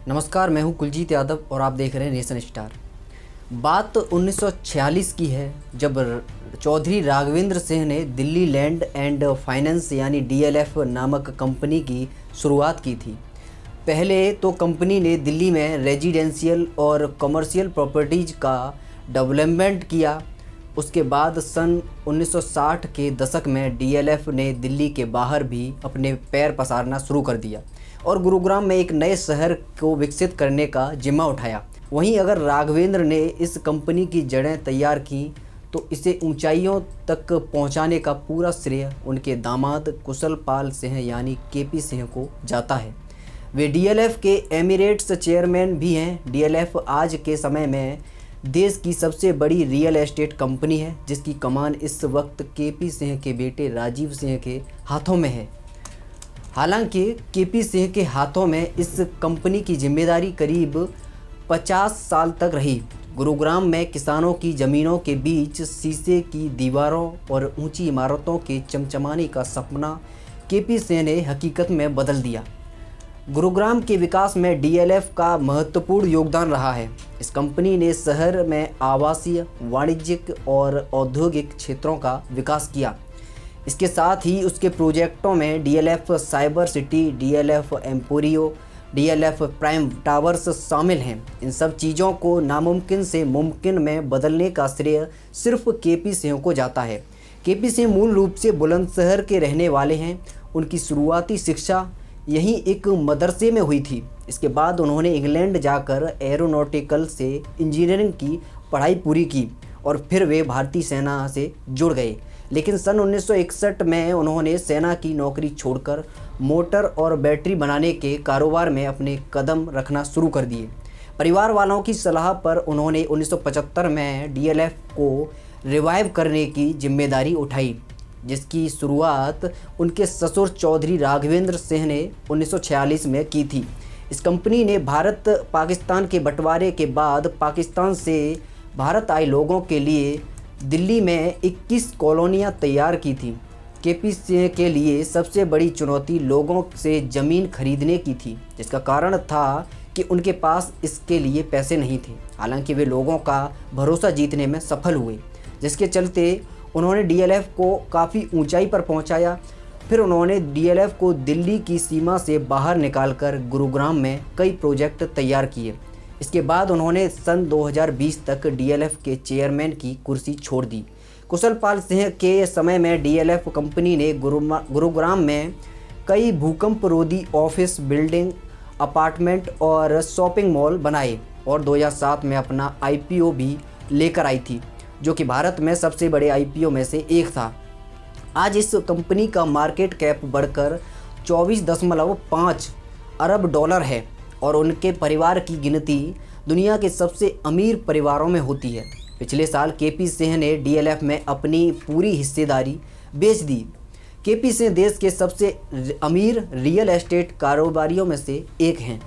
नमस्कार, मैं हूं कुलजीत यादव और आप देख रहे हैं नेशन स्टार। बात 1946 की है, जब चौधरी राघवेंद्र सिंह ने दिल्ली लैंड एंड फाइनेंस यानी डीएलएफ नामक कंपनी की शुरुआत की थी। पहले तो कंपनी ने दिल्ली में रेजिडेंशियल और कमर्शियल प्रॉपर्टीज़ का डेवलपमेंट किया। उसके बाद सन 1960 के दशक में डीएलएफ ने दिल्ली के बाहर भी अपने पैर पसारना शुरू कर दिया और गुरुग्राम में एक नए शहर को विकसित करने का जिम्मा उठाया। वहीं अगर राघवेंद्र ने इस कंपनी की जड़ें तैयार की तो इसे ऊंचाइयों तक पहुंचाने का पूरा श्रेय उनके दामाद कुशल पाल सिंह यानी केपी सिंह को जाता है। वे डीएलएफ के एमिरेट्स चेयरमैन भी हैं। डीएलएफ आज के समय में देश की सबसे बड़ी रियल एस्टेट कंपनी है, जिसकी कमान इस वक्त केपी सिंह के बेटे राजीव सिंह के हाथों में है। हालांकि केपी सिंह के हाथों में इस कंपनी की जिम्मेदारी करीब 50 साल तक रही। गुरुग्राम में किसानों की ज़मीनों के बीच शीशे की दीवारों और ऊंची इमारतों के चमचमाने का सपना केपी सिंह ने हकीकत में बदल दिया। गुरुग्राम के विकास में डीएलएफ का महत्वपूर्ण योगदान रहा है। इस कंपनी ने शहर में आवासीय, वाणिज्यिक और औद्योगिक क्षेत्रों का विकास किया। इसके साथ ही उसके प्रोजेक्टों में DLF cyber city, DLF Emporio, DLF prime towers शामिल हैं। इन सब चीज़ों को नामुमकिन से मुमकिन में बदलने का श्रेय सिर्फ केपी सिंह को जाता है। केपी सिंह मूल रूप से बुलंदशहर के रहने वाले हैं। उनकी शुरुआती शिक्षा यहीं एक मदरसे में हुई थी। इसके बाद उन्होंने इंग्लैंड जाकर एरोनॉटिकल से इंजीनियरिंग की पढ़ाई पूरी की और फिर वे भारतीय सेना से जुड़ गए। लेकिन सन 1961 में उन्होंने सेना की नौकरी छोड़कर मोटर और बैटरी बनाने के कारोबार में अपने कदम रखना शुरू कर दिए। परिवार वालों की सलाह पर उन्होंने 1975 में डीएलएफ को रिवाइव करने की जिम्मेदारी उठाई, जिसकी शुरुआत उनके ससुर चौधरी राघवेंद्र सिंह ने 1946 में की थी। इस कंपनी ने भारत पाकिस्तान के बंटवारे के बाद पाकिस्तान से भारत आए लोगों के लिए दिल्ली में 21 कॉलोनियाँ तैयार की थी। केपी सिंह के लिए सबसे बड़ी चुनौती लोगों से ज़मीन खरीदने की थी, जिसका कारण था कि उनके पास इसके लिए पैसे नहीं थे। हालांकि वे लोगों का भरोसा जीतने में सफल हुए, जिसके चलते उन्होंने डीएलएफ को काफ़ी ऊंचाई पर पहुंचाया। फिर उन्होंने डीएलएफ को दिल्ली की सीमा से बाहर निकालकर गुरुग्राम में कई प्रोजेक्ट तैयार किए। इसके बाद उन्होंने सन 2020 तक डीएलएफ के चेयरमैन की कुर्सी छोड़ दी। कुशल पाल सिंह के समय में डीएलएफ कंपनी ने गुरुग्राम में कई भूकंप रोधी ऑफिस बिल्डिंग, अपार्टमेंट और शॉपिंग मॉल बनाए और 2007 में अपना आईपीओ भी लेकर आई थी, जो कि भारत में सबसे बड़े आईपीओ में से एक था। आज इस कंपनी का मार्केट कैप बढ़कर 24.5 अरब डॉलर है और उनके परिवार की गिनती दुनिया के सबसे अमीर परिवारों में होती है। पिछले साल केपी सिंह ने डीएलएफ में अपनी पूरी हिस्सेदारी बेच दी। केपी सिंह देश के सबसे अमीर रियल एस्टेट कारोबारियों में से एक हैं।